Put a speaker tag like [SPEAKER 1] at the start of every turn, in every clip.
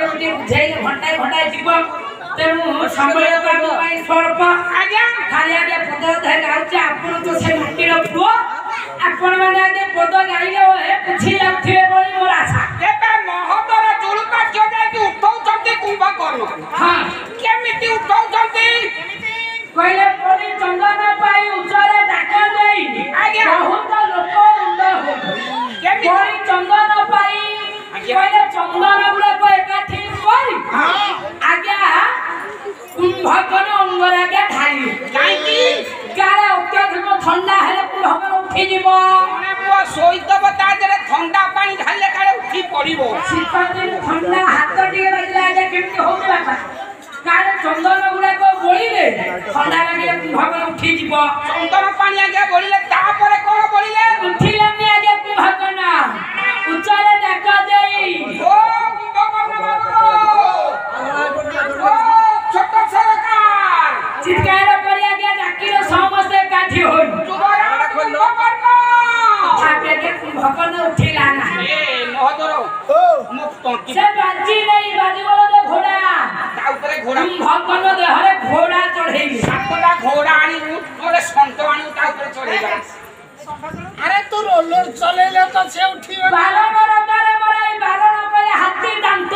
[SPEAKER 1] गोटे बुझाइले घंटाए घंटाए जीव तेणु समय स्वल्प आज्ञा खाली आगे पद गाँचे आपन तो से माटीर पुओ आपण मैंने आगे पद गाइले पूछी जाऊे बोली मोर आशा
[SPEAKER 2] महतर जुड़ुका क्यों जाए उठाऊँ कुंभकर्ण
[SPEAKER 1] हाँ
[SPEAKER 2] केमिति उठाऊँ
[SPEAKER 1] कहले परी चंदन पाई उच्चरे डाक देई
[SPEAKER 2] आज्ञा
[SPEAKER 1] बहुत लोक रुंड हो परी चंदन पाई कहले चंदन गुड़ाक एकाठी करी आज्ञा कुंभकर्ण अंगर आगे ढाली काले अत्यधिक ठंडा हेले कुंभकर्ण उठी जीव
[SPEAKER 2] शोईदब ताजरे ठंडा पानी ढाले काले उठी पड़िबो
[SPEAKER 1] शीत दिन ठंडा हाथ टिके बाजिला आगे केमति होबे बापा काले चंदन गुड़ाक बोलिले ठंडा लागे कुंभकर्ण उठी जीव
[SPEAKER 2] चंदन पानी आगे बोलिले तापरे कोन बोलिले
[SPEAKER 1] उठिलेनी आगे कुंभकर्ण उच्चरे डाक देई
[SPEAKER 2] ओ कुंभकर्ण बाबू ओ छोट सरकार
[SPEAKER 1] चित्कार करी आगे डाकिलो समस्त काठी होई
[SPEAKER 2] जुबराज कुंभकर्ण
[SPEAKER 1] आपे के कुंभकर्ण उठिला ना
[SPEAKER 2] ए महदरो मुक्त
[SPEAKER 1] से बाजी नहीं बाजी बोलो दे घोड़ा
[SPEAKER 2] ता ऊपर घोड़ा
[SPEAKER 1] कुंभकर्ण देहरे घोड़ा चढ़ेई
[SPEAKER 2] सातटा घोड़ा आनी ऊपर संत आनी ता ऊपर चढ़ेगा
[SPEAKER 3] अरे तू रोलर चलेले तो से उठियो
[SPEAKER 1] बालन रंगारे मराई बालन कले हाथी दांत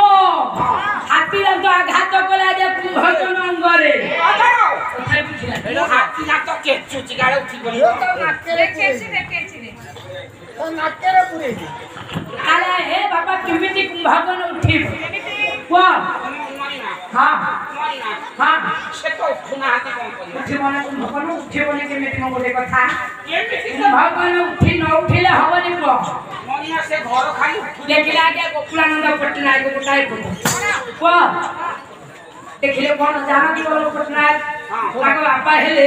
[SPEAKER 1] आघात कले आगे कुंभकर्ण अंगरे
[SPEAKER 2] अदाओ
[SPEAKER 1] उठाई बुझिला
[SPEAKER 2] हाथी ना तो के चुचिगाड़े उठी बनी
[SPEAKER 3] यो तो नाकेरे तो नाकेरे पुरे
[SPEAKER 1] आला हे बाबा केमिति कुंभकर्ण उठिब को हां हां
[SPEAKER 2] से तो सुना हाथी कोन करी
[SPEAKER 1] उठिबना कुंभकर्ण उठिबने केमिति न बोले कथा
[SPEAKER 2] केमिति
[SPEAKER 1] कुंभकर्ण उठी न उठिले हबनी को
[SPEAKER 2] मनिया से घर खाली
[SPEAKER 1] देखिला आगे गोकुलानंद पटनायक गोटाई पुत को देखिले कोन जाना कि बोलो पटनायक ताको बापा हेले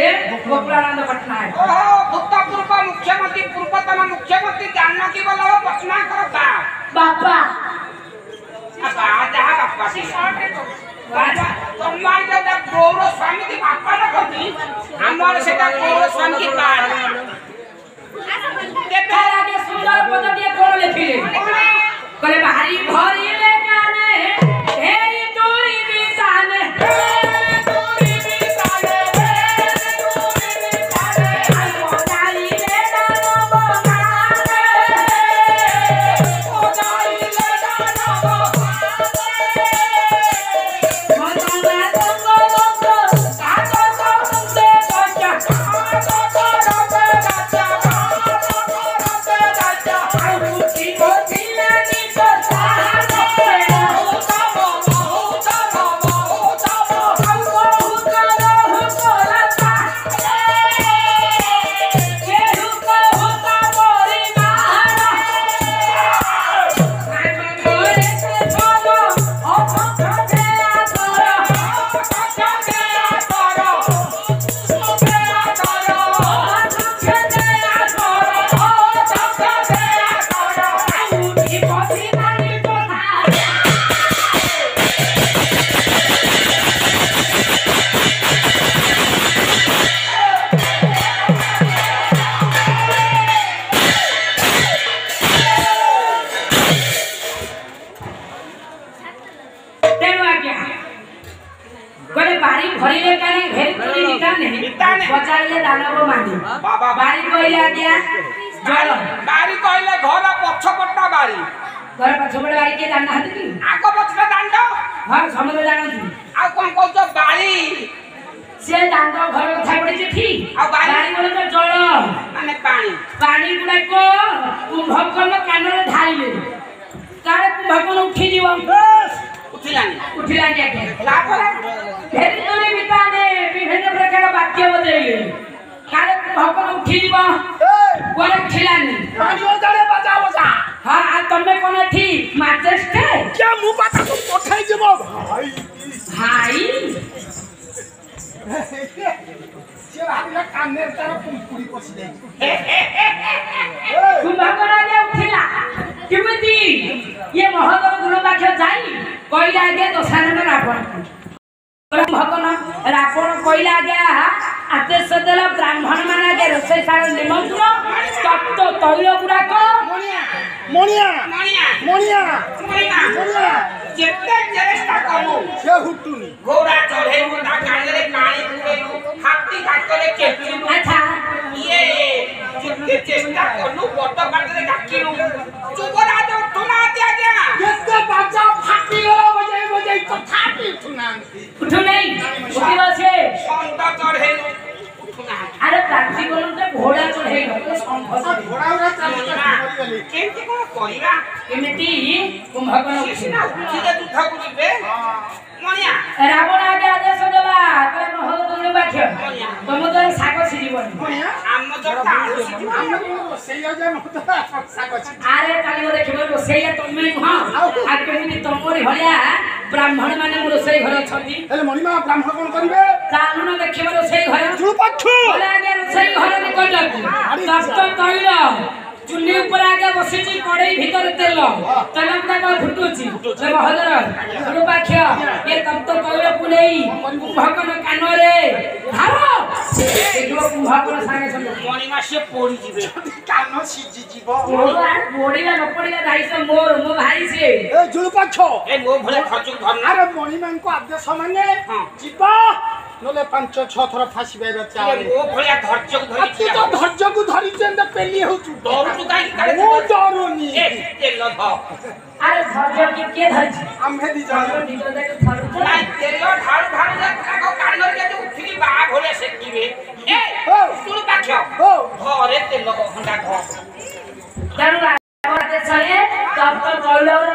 [SPEAKER 1] गोकुलानंद पटनायक
[SPEAKER 2] ओहो भूतपूर्व मुख्यमंत्री पूर्वतम मुख्यमंत्री जानना की बोला पटना करता
[SPEAKER 1] बापा
[SPEAKER 2] अब आजा बापा से सम्मान के गौरव स्वामी की बापा न करती हमारे से गौरव स्वामी की बात
[SPEAKER 1] देखा आगे सुंदर पद दिए कोन लिखिले करे भारी भरी ले गाने हेरी तोरी बिताने बचाइले दानव मांडी
[SPEAKER 2] बाबा
[SPEAKER 1] बारी कहले आज्ञा जल
[SPEAKER 2] बारी कहले घर पछपट्टा बारी
[SPEAKER 1] घर पछपट बारी के जाना हत की
[SPEAKER 2] आग पछटा दांड
[SPEAKER 1] हां समझ जानती
[SPEAKER 2] आ कोन कहतो बारी
[SPEAKER 1] से दांड घर कथा पड़ी ठीक
[SPEAKER 2] आ
[SPEAKER 1] बारी बोले तो जल
[SPEAKER 2] माने पानी
[SPEAKER 1] पानी गुडा को कुंभकर्ण कानरे ढालिले कारे कुंभकर्ण उठी जीव उठिलानी आके
[SPEAKER 2] लापरा
[SPEAKER 1] फेरी तोरे बिताने विभिन्न प्रकार वाक्य बजेले कारे कुंभकर्ण उठी जीव कोरे उठिलानी
[SPEAKER 3] पानी ओजारे बजाओ जा
[SPEAKER 1] हां आ तमे कोन ठीक माचेस्टे
[SPEAKER 3] क्या मु पाता को पठाई देबो भाई
[SPEAKER 1] भाई
[SPEAKER 3] से आदिला काने तार पुरी पसी दे
[SPEAKER 1] कुंभकर्ण आगे उठिला केमिति ये महदर गुणवाक्य जाई कहला आगे दशानन रावण कुंभकर्ण रावण कहला आगे आदेश देला ब्राह्मण मान आगे रोषैशाला निमंत्रण तप्त तैल गुड़ाक
[SPEAKER 3] मणिया मणिया
[SPEAKER 2] मणिया
[SPEAKER 3] मणिया
[SPEAKER 2] मणिया
[SPEAKER 3] मणिया
[SPEAKER 2] जेते जेरे
[SPEAKER 3] ସେ ହୁଟୁନି
[SPEAKER 2] ଘୋଡ଼ା ଚଢ଼େଇବୁ ତା କାନରେ ପାଣି ପୁରେଇବୁ ହାତୀ ଘାଟରେ କେଚିବୁ
[SPEAKER 1] ଆଚ୍ଛା
[SPEAKER 2] ଇଏ ଯେତେ ଚେଷ୍ଟା କଲୁ ବଡ଼ ପାଟିରେ ଡାକିଲୁ ଯୁବରାଜ ଉଠୁନାହାନ୍ତି ଆଜ୍ଞା
[SPEAKER 3] କେତେ ବାଜା ଫାଟିଗଲା ବଜେଇ ବଜେଇ ତଥାପି ଉଠୁନାହାନ୍ତି
[SPEAKER 1] ଉଠୁ ନାହିଁ ଉଠିବ ସେ
[SPEAKER 2] ଷଣ୍ଢ ଚଢ଼େଇଲୁ ଉଠୁନାହାନ୍ତି
[SPEAKER 1] ଆରେ ପ୍ରାଚୀ ବୋଲନ୍ତେ ଘୋଡ଼ା ଚଢ଼େଇ ଷଣ୍ଢ ଚଢ଼େଇ
[SPEAKER 3] ଘୋଡ଼ା ଚାଲିଗଲେ
[SPEAKER 2] କେମିତି କ'ଣ କରିବା
[SPEAKER 1] ଏମିତି କୁମ୍ଭକର୍ଣ୍ଣ
[SPEAKER 2] ସିଏ ସିନା ଉଠିଲେ ଯୁଦ୍ଧକୁ ଯିବେ ମଣିଆ
[SPEAKER 1] ରାବଣ ଆଗେ ଆଦେଶ ଦେଲା କହିଲା ମହୋଦୟ ବାକ୍ୟ ତମ ଦ୍ୱାରା ଶାଗ ସିଝିବନି
[SPEAKER 2] ଆମ ଯୋଉ ତାଳୁ ସିଝିବ
[SPEAKER 3] ରୋଷେଇ ଶାଗ
[SPEAKER 1] ଆରେ କାଲି ଦେଖିବ ରୋଷେଇଆ ତମେ ନୁହଁ ଆଉ କେମିତି ତମରି ଭଳିଆ ବ୍ରାହ୍ମଣ ମାନେ ମୋ ରୋଷେଇ ଘରେ ଅଛନ୍ତି
[SPEAKER 3] ହେଲେ ମଣିମା ବ୍ରାହ୍ମଣ କ'ଣ କରିବେ
[SPEAKER 1] ଚାଲୁନ ଦେଖିବ ରୋଷେଇ ଘରେ
[SPEAKER 3] ଚୁଳୁପାଛୁ
[SPEAKER 1] ଆଗେ ରୋଷେଇ ଘରେ ନିକଟକୁ ତପ୍ତ ତୈଳ ଚୁଲି ଉପରେ ଆଗେ ବସିଛି କଡ଼େଇ ଭିତରେ ତେଲ ତେଲ ଗୁଡାକ ଫୁଟୁଛି ମହୋଦର ଗୁରୁପାକ୍ଷ ଏ ତପ୍ତ ତୈଳକୁ ନେଇ କୁମ୍ଭକର୍ଣ୍ଣ କାନରେ ଧାର କୁମ୍ଭକର୍ଣ୍ଣ ସାଙ୍ଗେ ସାଙ୍ଗେ
[SPEAKER 2] ମଣିମା ସିଏ ପୋଡ଼ିଯିବେ
[SPEAKER 3] କାନ ସିଝିଯିବ
[SPEAKER 1] ପୋଡ଼ିଲା ନ ପୋଡ଼ିଲା ଦାୟିତ୍ୱ ମୋର ମୋ ଭାଇ ସିଏ
[SPEAKER 3] ଏ ଜୁଳୁପାଛ
[SPEAKER 2] ଏ ମୋ ଭଳିଆ ଖର୍ଚ୍ଚକୁ ଧରିନା
[SPEAKER 3] ଆରେ ମଣିମାଙ୍କ ଆଦେଶ ମାନେ ଯିବ ନହେଲେ 5-6 ଥର ଫାସି ପାଇବା ଚାଲେ
[SPEAKER 2] ମୋ ଭଳିଆ ଧୈର୍ଯ୍ୟକୁ
[SPEAKER 3] ତୁ
[SPEAKER 2] ଧରିଛି
[SPEAKER 3] ତ ଧୈର୍ଯ୍ୟକୁ ଧରିଛୁ ଏମିତି ପେଲି ହଉଛୁ
[SPEAKER 2] ଡରୁଛୁ କାହିଁକି କାଳେ
[SPEAKER 3] ମୁଁ ଡରୁନି
[SPEAKER 2] ଏ ତେଲ ଧ
[SPEAKER 1] ଆରେ ଧୈର୍ଯ୍ୟ କିଏ ଧରିଛି
[SPEAKER 3] ଆମେ ଦି ଜଣ
[SPEAKER 1] ନିଜ ଦେଖି ଧରୁଛ
[SPEAKER 2] ନାଇଁ ତେଲ ଢାଳୁ ଢାଳୁ ତାଙ୍କ କାନରେ ଯଦି ଉଠିକି ବାହା ଭଳିଆ ସେକିବେ ଏ ଶୁଣୁ ପାକ୍ଷ ଘରେ ତେଲ ହଣ୍ଡା ଘ
[SPEAKER 1] ତେଣୁ ଦେଶରେ ତପ୍ତ ତୈଳର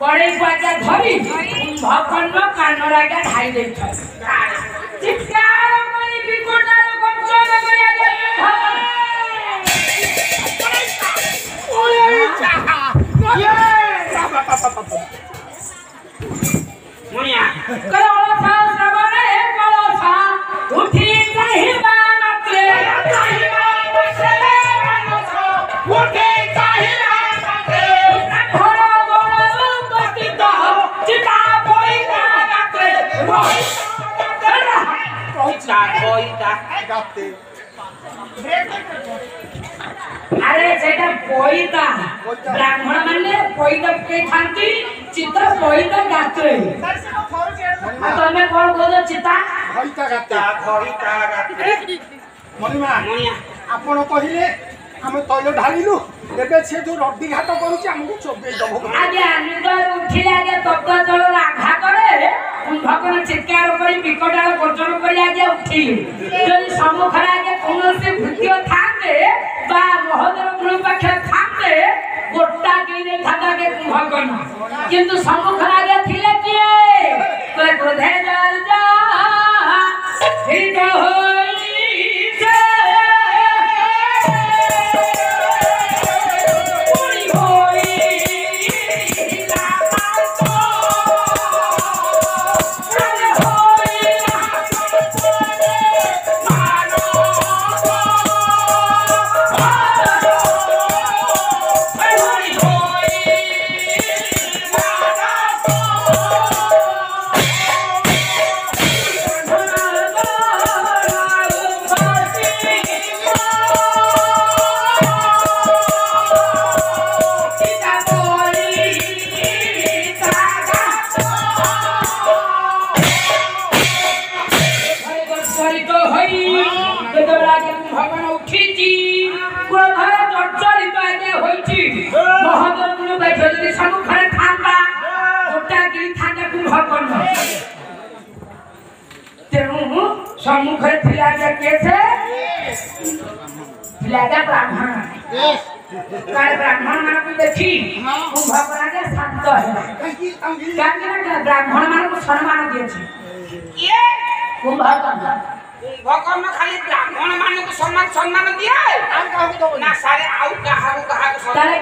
[SPEAKER 1] କଡ଼େଇକୁ ଆଜ୍ଞା ଧରି କୁମ୍ଭକର୍ଣ୍ଣ କାନରେ ଆଜ୍ଞା ଢାଇ ଦେଇଛନ୍ତି ଚିତ୍କାର କରି ବିକଟାଳ ଗର୍ଜନ କରି ଆଜ୍ଞା
[SPEAKER 2] ମଣିଆ
[SPEAKER 1] କଳସା ଶ୍ରବଣେ କଳସା ଉଠି ଚାହିଁବା ମାତ୍ରେ
[SPEAKER 2] ଉଠି ଚାହିଁଲା ମାତ୍ରେ
[SPEAKER 1] ଘର ଗଣ ଉପସ୍ଥିତ ଚିତା ପଇତା ରାତ୍ରେ
[SPEAKER 2] ପଇତା ପଇତା
[SPEAKER 3] ଗାତେ
[SPEAKER 1] ଆରେ ସେଇଟା ପଇତା ବ୍ରାହ୍ମଣ ମାନେ ପଇତା ପକେଇଥାନ୍ତି ଚିତା ପଇତା ଗାତ୍ରେ ତମେ କଣ କହୁଛ ଚିତା
[SPEAKER 3] ଭଇତା ଗାତେ
[SPEAKER 2] ଧଇତା ରାତ୍ରେ
[SPEAKER 3] ମଣିମା
[SPEAKER 2] ମଣିଆ
[SPEAKER 3] ଆପଣ କହିଲେ ଆମେ ତୈଳ ଢାଳିଲୁ ଏବେ ସେ ଯୋଉ ରଡି ଘାଟ କରୁଛି ଆମକୁ ଚୋବେଇ ଦବ
[SPEAKER 1] ଆଜ୍ଞା ନିଦରେ ଉଠିଲେ ଆଜ୍ଞା ତପ୍ତ ଜଳର ଆଘାତରେ କୁମ୍ଭକର୍ଣ୍ଣ ଚିତ୍କାର କରି ବିକଟାଳ ଗର୍ଜନ କରି ଆଜ୍ଞା ଉଠିଲେ ଯଦି ସମ୍ମୁଖରେ ଆଜ୍ଞା କୌଣସି ଭୃତ୍ୟ ଥାନ୍ତେ ବା ମହୋଦର ଗୁରୁପାକ୍ଷ ଥାନ୍ତେ ଗୋଟା କିଣି ଦେଇଥାନ୍ତା ଆଜ୍ଞା କୁମ୍ଭକର୍ଣ୍ଣ କିନ୍ତୁ ସମ୍ମୁଖରେ ଆଜ୍ଞା ଥିଲେ କିଏ କହିଲେ କ୍ରୋଧେ ଜର୍ଜା ହୃଦୟ ହୋଇছে सम्मुखरे थिला के केसे थिला के ब्राह्मण काले ब्राह्मण मान को देखी कुंभकर्ण के शांत है काहे ना ब्राह्मण मान को सम्मान दिए छी
[SPEAKER 2] ये
[SPEAKER 1] कुंभकर्ण
[SPEAKER 2] खाली ब्राह्मण मान को सम्मान दिए ना सारे आउ कहा को
[SPEAKER 1] ताले